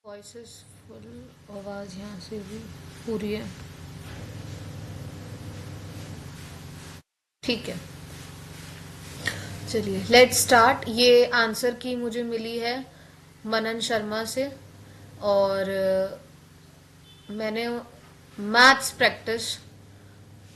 Voices full, आवाज़ यहाँ से भी पूरी है। ठीक है, चलिए लेट्स स्टार्ट। ये आंसर की मुझे मिली है मनन शर्मा से, और मैंने मैथ्स प्रैक्टिस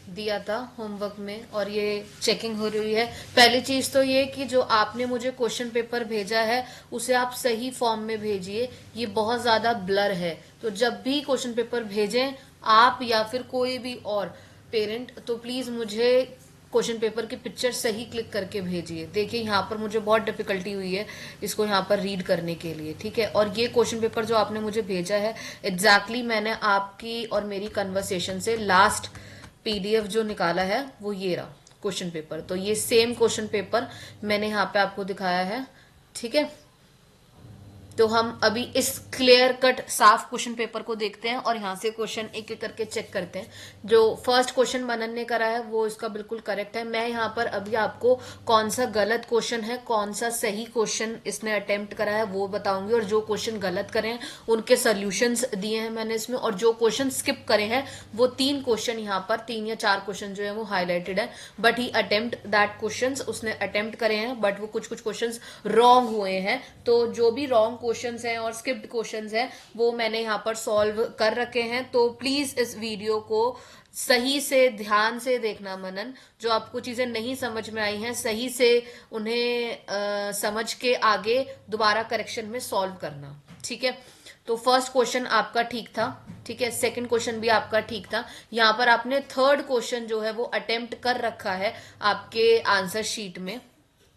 दिया था होमवर्क में, और ये चेकिंग हो रही है। पहली चीज तो ये कि जो आपने मुझे क्वेश्चन पेपर भेजा है उसे आप सही फॉर्म में भेजिए। ये बहुत ज्यादा ब्लर है, तो जब भी क्वेश्चन पेपर भेजें आप या फिर कोई भी और पेरेंट, तो प्लीज मुझे क्वेश्चन पेपर की पिक्चर सही क्लिक करके भेजिए। देखिए यहाँ पर मुझे बहुत डिफिकल्टी हुई है इसको यहाँ पर रीड करने के लिए, ठीक है। और ये क्वेश्चन पेपर जो आपने मुझे भेजा है एग्जैक्टली मैंने आपकी और मेरी कन्वर्सेशन से लास्ट पीडीएफ जो निकाला है वो ये रहा क्वेश्चन पेपर। तो ये सेम क्वेश्चन पेपर मैंने यहाँ पे आपको दिखाया है, ठीक है। तो हम अभी इस क्लियर कट साफ क्वेश्चन पेपर को देखते हैं और यहाँ से क्वेश्चन एक एक करके चेक करते हैं। जो फर्स्ट क्वेश्चन मनन ने करा है वो इसका बिल्कुल करेक्ट है। मैं यहाँ पर अभी आपको कौन सा गलत क्वेश्चन है कौन सा सही क्वेश्चन इसने अटेम्प्ट करा है वो बताऊंगी, और जो क्वेश्चन गलत करे हैं उनके सोल्यूशंस दिए हैं मैंने इसमें, और जो क्वेश्चन स्किप करे हैं वो 3 क्वेश्चन यहाँ पर 3 या 4 क्वेश्चन जो है वो हाईलाइटेड है। But he attempt that question, उसने अटेम्प्ट करे हैं बट वो कुछ कुछ क्वेश्चन रॉन्ग हुए हैं। तो जो भी रॉन्ग क्वेश्चंस हैं और स्किप्ड क्वेश्चंस हैं वो मैंने यहाँ पर सॉल्व कर रखे हैं। तो प्लीज इस वीडियो को सही से ध्यान से देखना मनन। जो आपको चीजें नहीं समझ में आई हैं सही से उन्हें समझ के आगे दोबारा करेक्शन में सॉल्व करना, ठीक है। तो फर्स्ट क्वेश्चन आपका ठीक था, ठीक है। सेकंड क्वेश्चन भी आपका ठीक था। यहाँ पर आपने थर्ड क्वेश्चन जो है वो अटेम्प्ट कर रखा है आपके आंसर शीट में,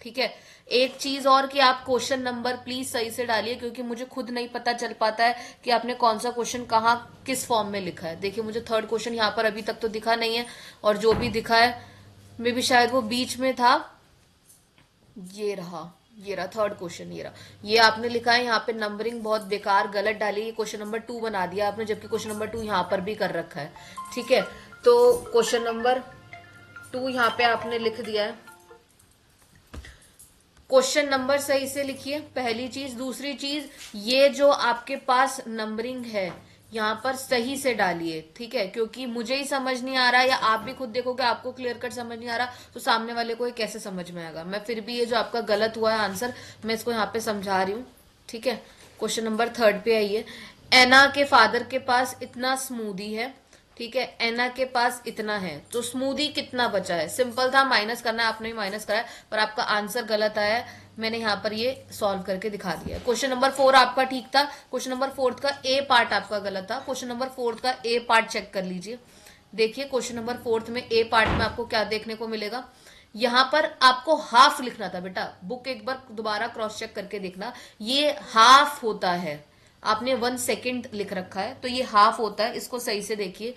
ठीक है। एक चीज और कि आप क्वेश्चन नंबर प्लीज सही से डालिए, क्योंकि मुझे खुद नहीं पता चल पाता है कि आपने कौन सा क्वेश्चन कहाँ किस फॉर्म में लिखा है। देखिए मुझे थर्ड क्वेश्चन यहाँ पर अभी तक तो दिखा नहीं है, और जो भी दिखा है मे भी शायद वो बीच में था। ये रहा थर्ड क्वेश्चन, ये आपने लिखा है यहाँ पे नंबरिंग बहुत बेकार गलत डाली, ये क्वेश्चन नंबर 2 बना दिया आपने, जबकि क्वेश्चन नंबर 2 यहाँ पर भी कर रखा है, ठीक है। तो क्वेश्चन नंबर 2 यहाँ पे आपने लिख दिया है। क्वेश्चन नंबर सही से लिखिए, पहली चीज। दूसरी चीज, ये जो आपके पास नंबरिंग है यहाँ पर सही से डालिए, ठीक है। क्योंकि मुझे ही समझ नहीं आ रहा, या आप भी खुद देखोगे आपको क्लियर कट समझ नहीं आ रहा, तो सामने वाले को ये कैसे समझ में आएगा। मैं फिर भी ये जो आपका गलत हुआ है आंसर मैं इसको यहाँ पे समझा रही हूँ, ठीक है। क्वेश्चन नंबर 3 पे आइए। एना के फादर के पास इतना स्मूदी है, ठीक है। एना के पास इतना है, तो स्मूदी कितना बचा है। सिंपल था, माइनस करना है, आपने भी माइनस करा है, पर आपका आंसर गलत आया है। मैंने यहाँ पर ये सॉल्व करके दिखा दिया। क्वेश्चन नंबर 4 आपका ठीक था। क्वेश्चन नंबर 4 का ए पार्ट आपका गलत था। क्वेश्चन नंबर 4 का ए पार्ट चेक कर लीजिए। देखिए क्वेश्चन नंबर 4 में ए पार्ट में आपको क्या देखने को मिलेगा। यहाँ पर आपको हाफ लिखना था बेटा, बुक एक बार दोबारा क्रॉस चेक करके देखना, ये हाफ होता है। आपने 1 सेकेंड लिख रखा है, तो ये हाफ होता है, इसको सही से देखिए,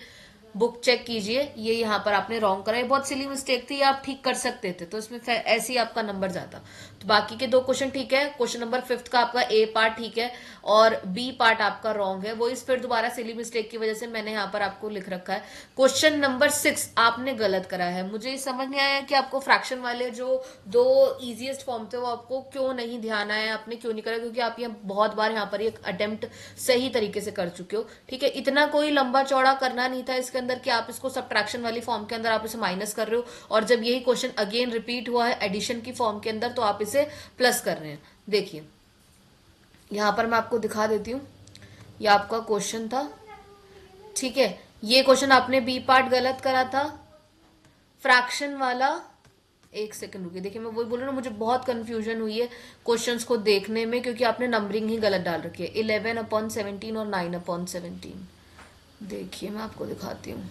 बुक चेक कीजिए। ये यहाँ पर आपने रॉन्ग करा है, बहुत सिली मिस्टेक थी, आप ठीक कर सकते थे, तो इसमें ऐसे ही आपका नंबर जाता। तो बाकी के 2 क्वेश्चन ठीक है। क्वेश्चन नंबर 5 का आपका ए पार्ट ठीक है और बी पार्ट आपका रॉन्ग है। वो इस फिर दोबारा सिली मिस्टेक की वजह से मैंने यहाँ पर आपको लिख रखा है। क्वेश्चन नंबर 6 आपने गलत करा है। मुझे समझ नहीं आया कि आपको फ्रैक्शन वाले जो 2 इजीएस्ट फॉर्म थे वो आपको क्यों नहीं ध्यान आया, आपने क्यों नहीं करा, क्योंकि आप ये बहुत बार यहाँ पर एक अटेम्प्ट सही तरीके से कर चुके हो, ठीक है। इतना कोई लंबा चौड़ा करना नहीं था इसके अंदर कि आप इसको सब्ट्रैक्शन वाली फॉर्म के अंदर आप इसे माइनस कर रहे हो, और जब यही क्वेश्चन अगेन रिपीट हुआ है एडिशन की फॉर्म के अंदर तो आप इसे प्लस कर रहे हैं। देखिए यहां पर मैं आपको दिखा देती हूं, यह आपका क्वेश्चन था, ठीक है। ये क्वेश्चन आपने बी पार्ट गलत करा था फ्रैक्शन वाला। एक सेकंड रुकिए, देखिए मैं वही बोल रही हूँ, मुझे बहुत कंफ्यूजन हुई है क्वेश्चंस को देखने में, क्योंकि आपने नंबरिंग ही गलत डाल रखी है। 11/17 और 9/17। देखिए मैं आपको दिखाती हूँ।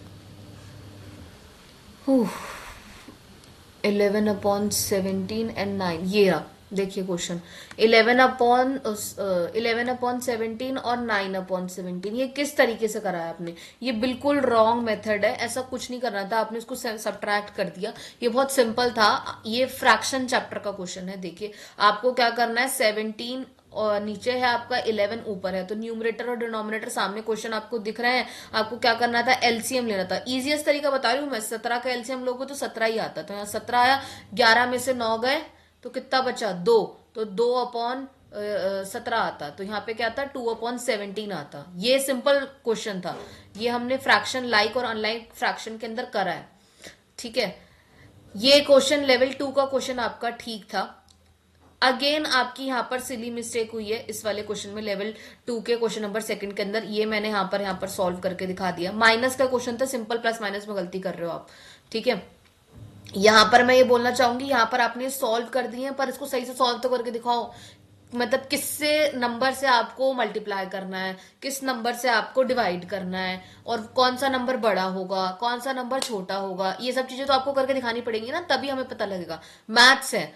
11/17 एंड 9, ये रहा। देखिए क्वेश्चन 11/17 और 9/17, ये किस तरीके से करा है आपने। ये बिल्कुल रॉन्ग मेथड है, ऐसा कुछ नहीं करना था, आपने इसको सब्ट्रैक्ट कर दिया। ये बहुत सिंपल था, ये फ्रैक्शन चैप्टर का क्वेश्चन है। देखिए आपको क्या करना है, 17 और नीचे है आपका 11 ऊपर है, तो न्यूमरेटर और डिनोमिनेटर सामने क्वेश्चन आपको दिख रहे हैं। आपको क्या करना था, एलसीएम लेना था। इजीएस्ट तरीका बता रही हूँ मैं, 17 का एलसीएम लोगे तो 17 ही आता, तो यहाँ 17 आया, 11 में से 9 गए तो कितना बचा, 2, तो 2 अपॉन 17 आता, तो यहाँ पे क्या आता 2/17 आता। ये सिंपल क्वेश्चन था, ये हमने फ्रैक्शन लाइक और अनलाइक फ्रैक्शन के अंदर करा है, ठीक है। ये क्वेश्चन लेवल 2 का क्वेश्चन आपका ठीक था। अगेन आपकी यहाँ पर सिली मिस्टेक हुई है इस वाले क्वेश्चन में, लेवल 2 के क्वेश्चन नंबर सेकंड के अंदर। ये मैंने यहाँ पर सॉल्व करके दिखा दिया। माइनस का क्वेश्चन था, सिंपल प्लस माइनस में गलती कर रहे हो आप, ठीक है। यहाँ पर मैं ये बोलना चाहूंगी, यहाँ पर आपने सॉल्व कर दिए पर इसको सही से सॉल्व तो करके दिखाओ। मतलब किससे नंबर से आपको मल्टीप्लाई करना है, किस नंबर से आपको डिवाइड करना है, और कौन सा नंबर बड़ा होगा, कौन सा नंबर छोटा होगा, ये सब चीजें तो आपको करके दिखानी पड़ेगी ना, तभी हमें पता लगेगा। मैथ्स है,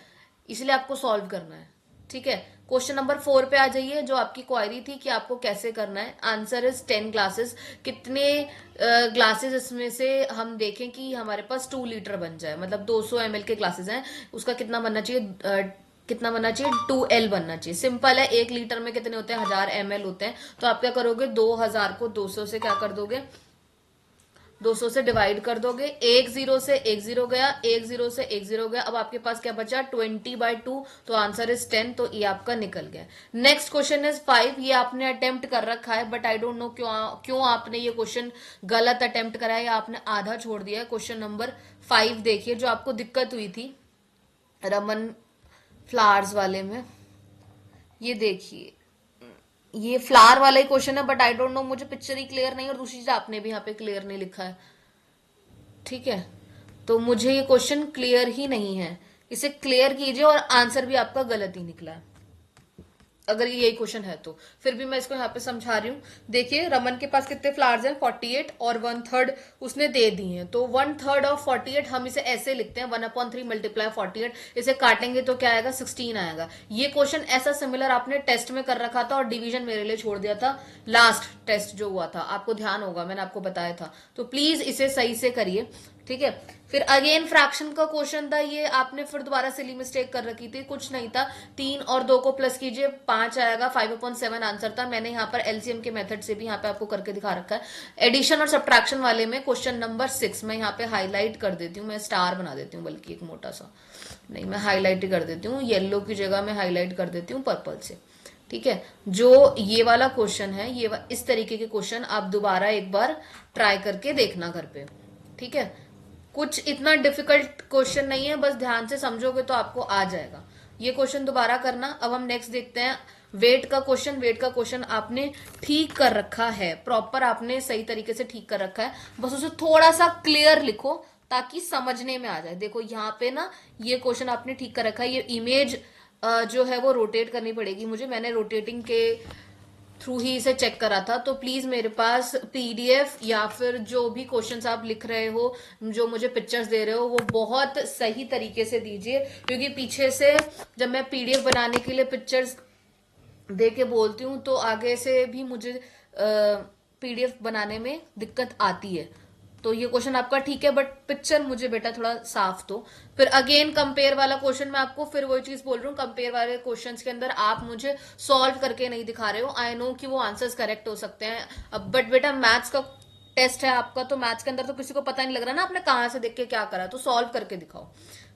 इसलिए आपको सॉल्व करना है, ठीक है। क्वेश्चन नंबर 4 पे आ जाइए, जो आपकी क्वायरी थी कि आपको कैसे करना है। Answer is 10 glasses. कितने ग्लासेस इसमें से हम देखें कि हमारे पास 2 लीटर बन जाए, मतलब 200 ml के ग्लासेस हैं, उसका कितना बनना चाहिए, कितना बनना चाहिए, 2L बनना चाहिए। सिंपल है, 1 लीटर में कितने होते हैं, 1000 ml होते हैं। तो आप क्या करोगे, 2000 को 200 से क्या कर दोगे, 200 से डिवाइड कर दोगे। एक जीरो से एक जीरो गया, एक जीरो से एक जीरो गया, अब आपके पास क्या बचा, 20/2। तो आंसर इज 10, तो ये आपका निकल गया। Next question is 5। ये आपने अटेम्प्ट कर रखा है, बट आई डोंट नो क्यों आपने ये क्वेश्चन गलत अटेम्प्ट करा है, या आपने आधा छोड़ दिया है। क्वेश्चन नंबर 5 देखिए, जो आपको दिक्कत हुई थी रमन फ्लावर्स वाले में। ये देखिए, ये फ्लावर वाला ही क्वेश्चन है, बट आई डोंट नो, मुझे पिक्चर ही क्लियर नहीं, और दूसरी चीज आपने भी यहाँ पे क्लियर नहीं लिखा है, ठीक है। तो मुझे ये क्वेश्चन क्लियर ही नहीं है, इसे क्लियर कीजिए। और आंसर भी आपका गलत ही निकला है, अगर ये यही क्वेश्चन है तो। फिर भी मैं इसको यहाँ पे समझा रही हूँ। देखिए, रमन के पास कितने फ्लावर्स हैं, 48, और 1/3 उसने दे दी हैं। तो 1/3 ऑफ 48 हम इसे ऐसे लिखते हैं, 1/3 मल्टीप्लाई 48। इसे काटेंगे तो क्या आएगा, 16 आएगा। ये क्वेश्चन ऐसा सिमिलर आपने टेस्ट में कर रखा था, और डिवीजन मेरे लिए छोड़ दिया था, लास्ट टेस्ट जो हुआ था, आपको ध्यान होगा, मैंने आपको बताया था। तो प्लीज इसे सही से करिए, ठीक है। फिर अगेन फ्रैक्शन का क्वेश्चन था, ये आपने फिर दोबारा सिली मिस्टेक कर रखी थी, कुछ नहीं था। 3 और 2 को प्लस कीजिए, 5 आएगा। 5/7 आंसर था। मैंने यहाँ पर एलसीएम के मेथड से भी यहाँ पे आपको करके दिखा रखा है। एडिशन और सब्ट्रैक्शन वाले में क्वेश्चन नंबर 6 मैं यहाँ पे हाईलाइट कर देती हूँ, मैं स्टार बना देती हूँ, बल्कि एक मोटा सा नहीं, मैं हाईलाइट ही कर देती हूँ, येलो की जगह मैं हाईलाइट कर देती हूँ पर्पल से, ठीक है। जो ये वाला क्वेश्चन है, ये इस तरीके के क्वेश्चन आप दोबारा एक बार ट्राई करके देखना घर पे, ठीक है। कुछ इतना डिफिकल्ट क्वेश्चन नहीं है, बस ध्यान से समझोगे तो आपको आ जाएगा। ये क्वेश्चन दोबारा करना। अब हम नेक्स्ट देखते हैं वेट का क्वेश्चन। वेट का क्वेश्चन आपने ठीक कर रखा है, प्रॉपर आपने सही तरीके से ठीक कर रखा है, बस उसे थोड़ा सा क्लियर लिखो ताकि समझने में आ जाए। देखो यहाँ पे ना, ये क्वेश्चन आपने ठीक कर रखा है। ये इमेज जो है वो रोटेट करनी पड़ेगी मुझे, मैंने रोटेटिंग के थ्रू ही इसे चेक करा था। तो प्लीज मेरे पास पीडीएफ या फिर जो भी क्वेश्चंस आप लिख रहे हो, जो मुझे पिक्चर्स दे रहे हो, वो बहुत सही तरीके से दीजिए, क्योंकि पीछे से जब मैं पीडीएफ बनाने के लिए पिक्चर्स दे के बोलती हूँ तो आगे से भी मुझे पीडीएफ बनाने में दिक्कत आती है। तो ये क्वेश्चन आपका ठीक है, बट पिक्चर मुझे बेटा थोड़ा साफ दो। फिर अगेन कंपेयर वाला क्वेश्चन, मैं आपको फिर वही चीज बोल रही हूँ, कंपेयर वाले क्वेश्चंस के अंदर आप मुझे सॉल्व करके नहीं दिखा रहे हो। आई नो कि वो आंसर्स करेक्ट हो सकते हैं, अब बट बेटा मैथ्स का टेस्ट है आपका, तो मैथ्स के अंदर तो किसी को पता नहीं लग रहा ना आपने कहाँ से देख के क्या करा, तो सॉल्व करके दिखाओ,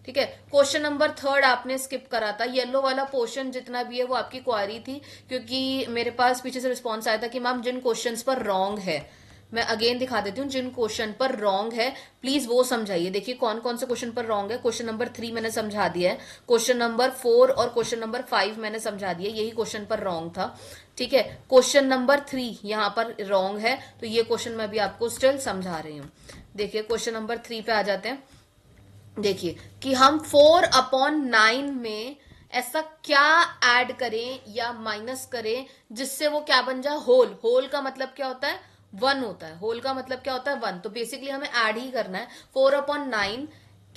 ठीक है। क्वेश्चन नंबर 3 आपने स्किप करा था। येलो वाला पोर्शन जितना भी है वो आपकी क्वारी थी, क्योंकि मेरे पास पीछे से रिस्पॉन्स आया था कि मैम जिन क्वेश्चंस पर रॉन्ग है, मैं अगेन दिखा देती हूँ, जिन क्वेश्चन पर रॉन्ग है प्लीज वो समझाइए। देखिए कौन कौन से क्वेश्चन पर रॉन्ग है। क्वेश्चन नंबर 3 मैंने समझा दिया है, क्वेश्चन नंबर 4 और क्वेश्चन नंबर 5 मैंने समझा दिया, यही क्वेश्चन पर रॉन्ग था, ठीक है। क्वेश्चन नंबर 3 यहाँ पर रॉन्ग है, तो ये क्वेश्चन मैं भी आपको स्टिल समझा रही हूँ। देखिए क्वेश्चन नंबर 3 पे आ जाते हैं। देखिए कि हम 4/9 में ऐसा क्या ऐड करें या माइनस करें जिससे वो क्या बन जाए, होल। होल का मतलब क्या होता है, 1 होता है। होल का मतलब क्या होता है, 1। तो बेसिकली हमें ऐड ही करना है 4/9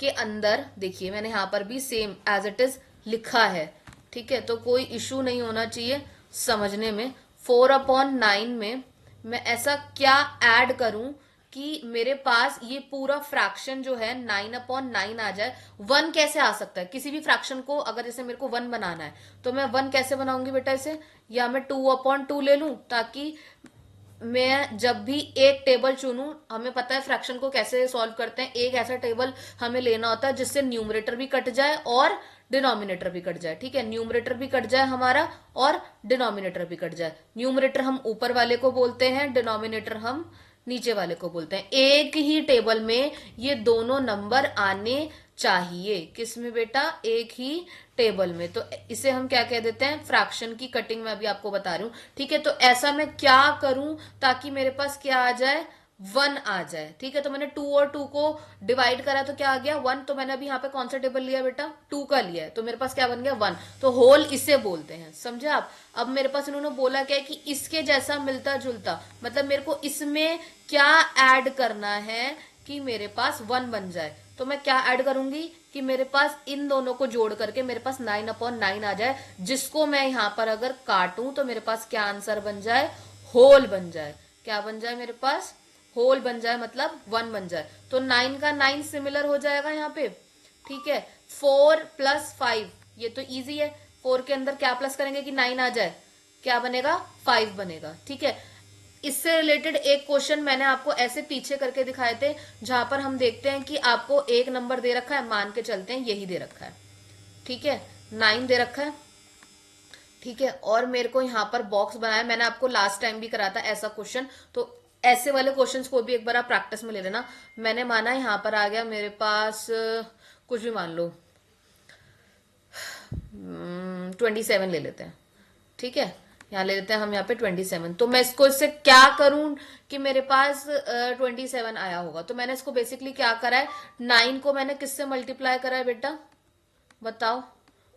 के अंदर। देखिए मैंने यहां पर भी सेम एज इट इज लिखा है, ठीक है, तो कोई इशू नहीं होना चाहिए समझने में। 4/9 में मैं ऐसा क्या ऐड करूं कि मेरे पास ये पूरा फ्रैक्शन जो है 9/9 आ जाए। 1 कैसे आ सकता है किसी भी फ्रैक्शन को, अगर जैसे मेरे को 1 बनाना है तो मैं 1 कैसे बनाऊंगी बेटा इसे, या मैं 2/2 ले लूं, ताकि मैं जब भी एक टेबल चुनूं, हमें पता है फ्रैक्शन को कैसे सॉल्व करते हैं, एक ऐसा टेबल हमें लेना होता है जिससे न्यूमरेटर भी कट जाए और डिनोमिनेटर भी कट जाए। ठीक है, न्यूमरेटर भी कट जाए हमारा और डिनोमिनेटर भी कट जाए। न्यूमरेटर हम ऊपर वाले को बोलते हैं, डिनोमिनेटर हम नीचे वाले को बोलते हैं। एक ही टेबल में ये दोनों नंबर आने चाहिए। किस में बेटा? एक ही टेबल में। तो इसे हम क्या कह देते हैं? फ्रैक्शन की कटिंग मैं अभी आपको बता रही हूं। ठीक है, तो ऐसा मैं क्या करूं ताकि मेरे पास क्या आ जाए? 1 आ जाए। ठीक है, तो मैंने 2 और 2 को डिवाइड करा तो क्या आ गया? 1। तो मैंने अभी यहाँ पे कौन सा टेबल लिया बेटा? 2 का लिया है, तो मेरे पास क्या बन गया? 1। तो होल इसे बोलते हैं, समझे आप? अब मेरे पास इन्होंने बोला क्या है कि इसके जैसा मिलता जुलता, मतलब मेरे को इसमें क्या ऐड करना है कि मेरे पास 1 बन जाए। तो मैं क्या ऐड करूंगी कि मेरे पास इन दोनों को जोड़ करके मेरे पास 9/9 आ जाए, जिसको मैं यहां पर अगर काटूं तो मेरे पास क्या आंसर बन जाए? होल बन जाए। क्या बन जाए मेरे पास? होल बन जाए, मतलब 1 बन जाए। तो 9 का 9 सिमिलर हो जाएगा यहाँ पे। ठीक है, 4 + 5, ये तो इजी है। 4 के अंदर क्या प्लस करेंगे कि 9 आ जाए? क्या बनेगा? 5 बनेगा। ठीक है, इससे रिलेटेड एक क्वेश्चन मैंने आपको ऐसे पीछे करके दिखाए थे, जहां पर हम देखते हैं कि आपको एक नंबर दे रखा है, मान के चलते हैं यही दे रखा है। ठीक है, 9 दे रखा है। ठीक है, और मेरे को यहाँ पर बॉक्स बनाया, मैंने आपको लास्ट टाइम भी करा था ऐसा क्वेश्चन, तो ऐसे वाले क्वेश्चंस को भी एक बार आप प्रैक्टिस में ले लेना। मैंने माना यहाँ पर आ गया मेरे पास कुछ भी मान लो, 27 ले लेते हैं। ठीक है, यहाँ ले लेते हैं हम यहाँ पे 27। तो मैं इसको इससे क्या करूं कि मेरे पास 27 आया होगा। तो मैंने इसको बेसिकली क्या करा है, 9 को मैंने किससे मल्टीप्लाई करा है बेटा? बताओ,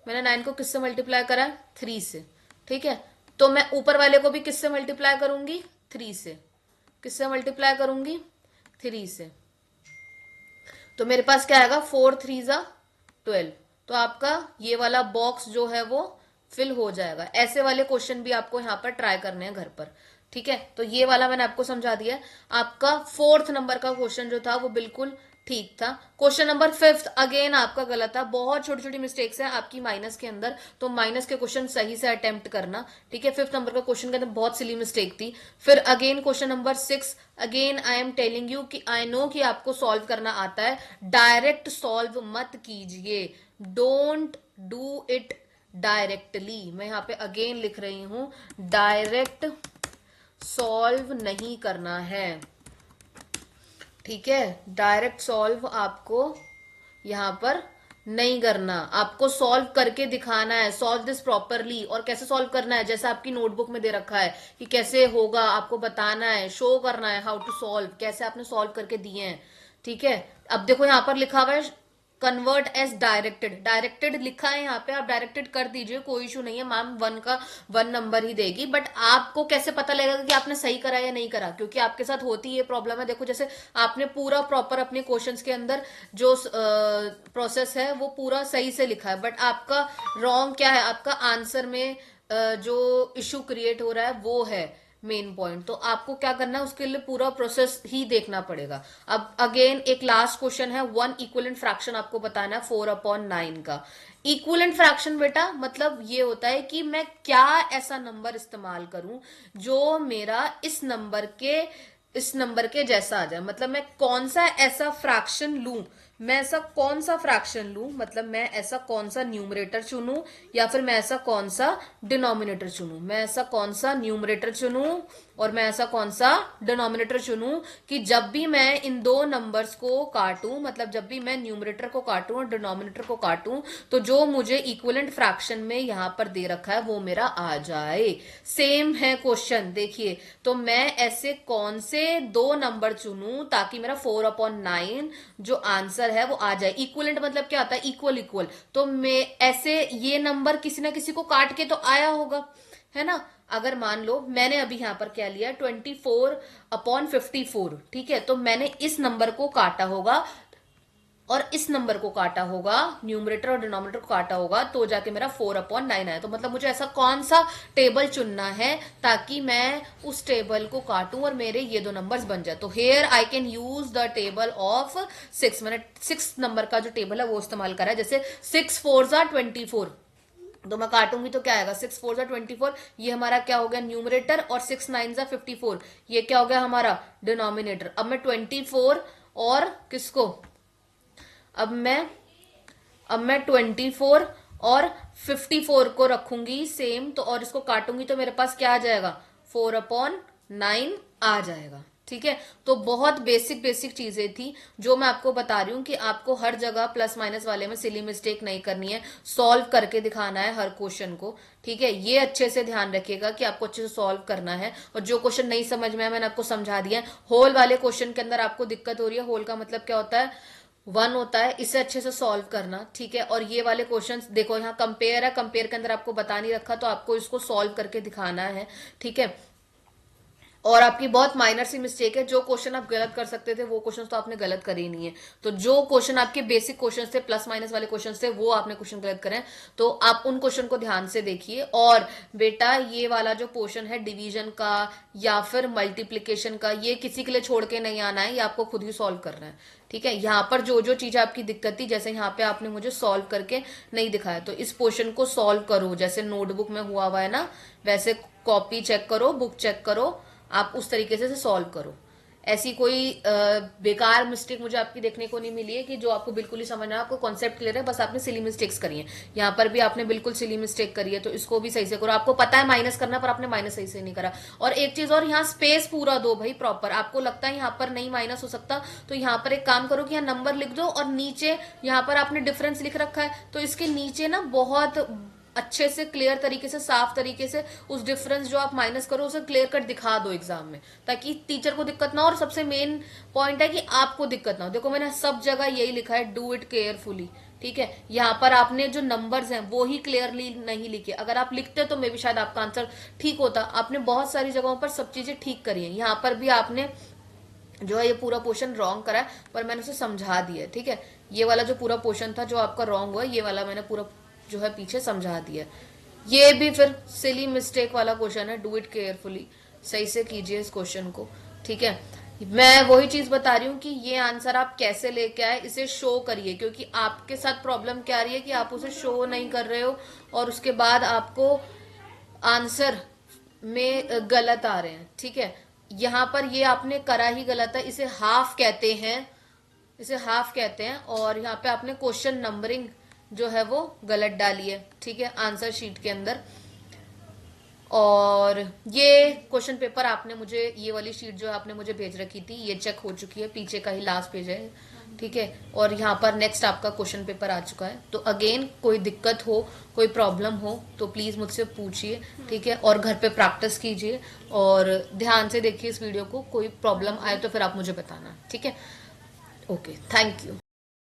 मैंने 9 को किससे मल्टीप्लाई करा है? 3 से। ठीक है, तो मैं ऊपर वाले को भी किससे मल्टीप्लाई करूंगी? 3 से। किससे मल्टीप्लाई करूंगी? 3 से। तो मेरे पास क्या आएगा? 4 3 ज़ा 12। तो आपका ये वाला बॉक्स जो है वो फिल हो जाएगा। ऐसे वाले क्वेश्चन भी आपको यहाँ पर ट्राई करने हैं घर पर। ठीक है, तो ये वाला मैंने आपको समझा दिया है। आपका 4th नंबर का क्वेश्चन जो था वो बिल्कुल ठीक था। क्वेश्चन नंबर 5th अगेन आपका गलत था। बहुत छोटी छोटी मिस्टेक्स हैं आपकी माइनस के अंदर, तो माइनस के क्वेश्चन सही से अटेम्प्ट करना। ठीक है, 5th नंबर का क्वेश्चन के अंदर बहुत सिली मिस्टेक थी। फिर again question number 6, again I am telling you कि आई नो कि आपको सॉल्व करना आता है, डायरेक्ट सॉल्व मत कीजिए। Don't do it directly. मैं यहाँ पे अगेन लिख रही हूं, डायरेक्ट सॉल्व नहीं करना है। ठीक है, डायरेक्ट सॉल्व आपको यहां पर नहीं करना, आपको सॉल्व करके दिखाना है। Solve this properly. और कैसे सॉल्व करना है? जैसे आपकी नोटबुक में दे रखा है कि कैसे होगा, आपको बताना है, शो करना है हाउ टू सॉल्व, कैसे आपने सॉल्व करके दिए हैं। ठीक है, अब देखो यहां पर लिखा हुआ है कन्वर्ट एज डायरेक्टेड। डायरेक्टेड लिखा है यहाँ पे, आप डायरेक्टेड कर दीजिए, कोई इशू नहीं है। मैम 1 का 1 नंबर ही देगी, बट आपको कैसे पता लगेगा कि आपने सही करा या नहीं करा? क्योंकि आपके साथ होती ये प्रॉब्लम है। देखो, जैसे आपने पूरा प्रॉपर अपने क्वेश्चंस के अंदर जो प्रोसेस है वो पूरा सही से लिखा है, बट आपका रॉन्ग क्या है? आपका आंसर में जो इशू क्रिएट हो रहा है वो है मेन पॉइंट। तो आपको क्या करना है, उसके लिए पूरा प्रोसेस ही देखना पड़ेगा। अब अगेन एक लास्ट क्वेश्चन है, 1 इक्विवेलेंट फ्रैक्शन आपको बताना है 4/9 का। इक्विवेलेंट फ्रैक्शन बेटा मतलब ये होता है कि मैं क्या ऐसा नंबर इस्तेमाल करूं जो मेरा इस नंबर के जैसा आ जाए। मतलब मैं कौन सा ऐसा फ्रैक्शन लूं, मैं ऐसा कौन सा फ्रैक्शन लूं, मतलब मैं ऐसा कौन सा न्यूमरेटर चुनूं या फिर मैं ऐसा कौन सा डिनोमिनेटर चुनूं। मैं ऐसा कौन सा न्यूमरेटर चुनूं और मैं ऐसा कौन सा डिनोमिनेटर चुनूं कि जब भी मैं इन दो नंबर्स को काटूं, मतलब जब भी मैं न्यूमरेटर को काटूं और डिनोमिनेटर को काटूं, तो जो मुझे इक्विवेलेंट फ्रैक्शन में यहां पर दे रखा है वो मेरा आ जाए। सेम है क्वेश्चन, देखिए। तो मैं ऐसे कौन से दो नंबर चुनूं ताकि मेरा 4/9 जो आंसर है वो आ जाए। इक्विवेलेंट मतलब क्या होता है? Equal equal. तो मैं ऐसे ये नंबर किसी ना किसी को काट के तो आया होगा, है ना? अगर मान लो मैंने अभी यहां पर क्या लिया, 24/54। ठीक है, तो मैंने इस नंबर को काटा होगा और इस नंबर को काटा होगा, न्यूमरेटर और डिनोमिनेटर को काटा होगा, तो जाके मेरा 4/9 आया। तो मतलब मुझे ऐसा कौन सा टेबल चुनना है ताकि मैं उस टेबल को काटूं और मेरे ये दो नंबर्स बन जाए। तो here I can use the table of 6। मैंने 6 नंबर का जो टेबल है वो इस्तेमाल करा है। जैसे 6 4 ज़ा 24, तो मैं काटूंगी तो क्या आएगा? 6 4 ज़ा 24, ये हमारा क्या हो गया? न्यूमरेटर। और 6 9 ज़ा 54, ये क्या हो गया हमारा? डिनोमिनेटर। अब मैं 24 और किसको, अब मैं 24 और 54 को रखूंगी सेम, तो और इसको काटूंगी तो मेरे पास क्या आ जाएगा, 4/9 आ जाएगा। ठीक है, तो बहुत बेसिक बेसिक चीजें थी जो मैं आपको बता रही हूँ कि आपको हर जगह प्लस माइनस वाले में सिली मिस्टेक नहीं करनी है, सॉल्व करके दिखाना है हर क्वेश्चन को। ठीक है, ये अच्छे से ध्यान रखिएगा कि आपको अच्छे से सॉल्व करना है। और जो क्वेश्चन नहीं समझ में है मैंने आपको समझा दिया है। होल वाले क्वेश्चन के अंदर आपको दिक्कत हो रही है, होल का मतलब क्या होता है, 1 होता है, इसे अच्छे से सॉल्व करना। ठीक है, और ये वाले क्वेश्चंस देखो यहाँ कंपेयर है, कंपेयर के अंदर आपको बता नहीं रखा तो आपको इसको सॉल्व करके दिखाना है। ठीक है, और आपकी बहुत माइनर सी मिस्टेक है, जो क्वेश्चन आप गलत कर सकते थे वो क्वेश्चन तो आपने गलत करे ही नहीं है। तो जो क्वेश्चन आपके बेसिक क्वेश्चन थे, प्लस माइनस वाले क्वेश्चन थे, वो आपने क्वेश्चन गलत करे, तो आप उन क्वेश्चन को ध्यान से देखिए। और बेटा ये वाला जो पोर्शन है डिवीजन का या फिर मल्टीप्लीकेशन का, ये किसी के लिए छोड़ के नहीं आना है, ये आपको खुद ही सॉल्व करना है। ठीक है, यहाँ पर जो जो चीज आपकी दिक्कत थी, जैसे यहाँ पे आपने मुझे सॉल्व करके नहीं दिखाया, तो इस पोर्शन को सॉल्व करो जैसे नोटबुक में हुआ हुआ है ना, वैसे कॉपी चेक करो, बुक चेक करो, आप उस तरीके से सॉल्व करो। ऐसी कोई बेकार मिस्टेक मुझे आपकी देखने को नहीं मिली है कि जो आपको बिल्कुल ही समझना, आपको कॉन्सेप्ट क्लियर है, बस आपने सिली मिस्टेक्स करी है। यहाँ पर भी आपने बिल्कुल सिली मिस्टेक करी है, तो इसको भी सही से करो। आपको पता है माइनस करना, पर आपने माइनस सही से नहीं करा। और एक चीज और, यहाँ स्पेस पूरा दो भाई प्रॉपर। आपको लगता है यहाँ पर नहीं माइनस हो सकता, तो यहाँ पर एक काम करो कि यहाँ नंबर लिख दो, और नीचे यहाँ पर आपने डिफरेंस लिख रखा है, तो इसके नीचे ना बहुत अच्छे से क्लियर तरीके से, साफ तरीके से उस डिफरेंस जो आप माइनस करो उसे क्लियर कट दिखा दो एग्जाम में, ताकि टीचर को दिक्कत ना हो। और सबसे मेन पॉइंट है कि आपको दिक्कत ना हो। देखो मैंने सब जगह यही लिखा है, डू इट केयरफुली। ठीक है, यहाँ पर आपने जो नंबर्स हैं वो ही क्लियरली नहीं लिखे। अगर आप लिखते तो मे भी शायद आपका आंसर ठीक होता। आपने बहुत सारी जगहों पर सब चीजें ठीक करी है, यहाँ पर भी आपने जो है ये पूरा पोर्शन रॉन्ग करा है, पर मैंने उसे समझा दिया है। ठीक है, ये वाला जो पूरा पोर्शन था जो आपका रॉन्ग हुआ, ये वाला मैंने पूरा जो है पीछे समझा दिया है। ये भी फिर सिली मिस्टेक वाला क्वेश्चन है, डू इट केयरफुली, सही से कीजिए इस क्वेश्चन को। ठीक है, मैं वही चीज बता रही हूँ कि ये आंसर आप कैसे लेके आए, इसे शो करिए, क्योंकि आपके साथ प्रॉब्लम क्या आ रही है कि आप उसे शो नहीं कर रहे हो, और उसके बाद आपको आंसर में गलत आ रहे हैं। ठीक है, यहाँ पर ये आपने करा ही गलत है, इसे हाफ कहते हैं, इसे हाफ कहते हैं। और यहाँ पे आपने क्वेश्चन नंबरिंग जो है वो गलत डाली है। ठीक है, आंसर शीट के अंदर। और ये क्वेश्चन पेपर आपने मुझे, ये वाली शीट जो आपने मुझे भेज रखी थी, ये चेक हो चुकी है, पीछे का ही लास्ट पेज है। ठीक है, और यहाँ पर नेक्स्ट आपका क्वेश्चन पेपर आ चुका है। तो अगेन कोई दिक्कत हो, कोई प्रॉब्लम हो तो प्लीज मुझसे पूछिए। ठीक है, और घर पे प्रैक्टिस कीजिए और ध्यान से देखिए इस वीडियो को। कोई प्रॉब्लम आए तो फिर आप मुझे बताना। ठीक है, ओके, थैंक यू।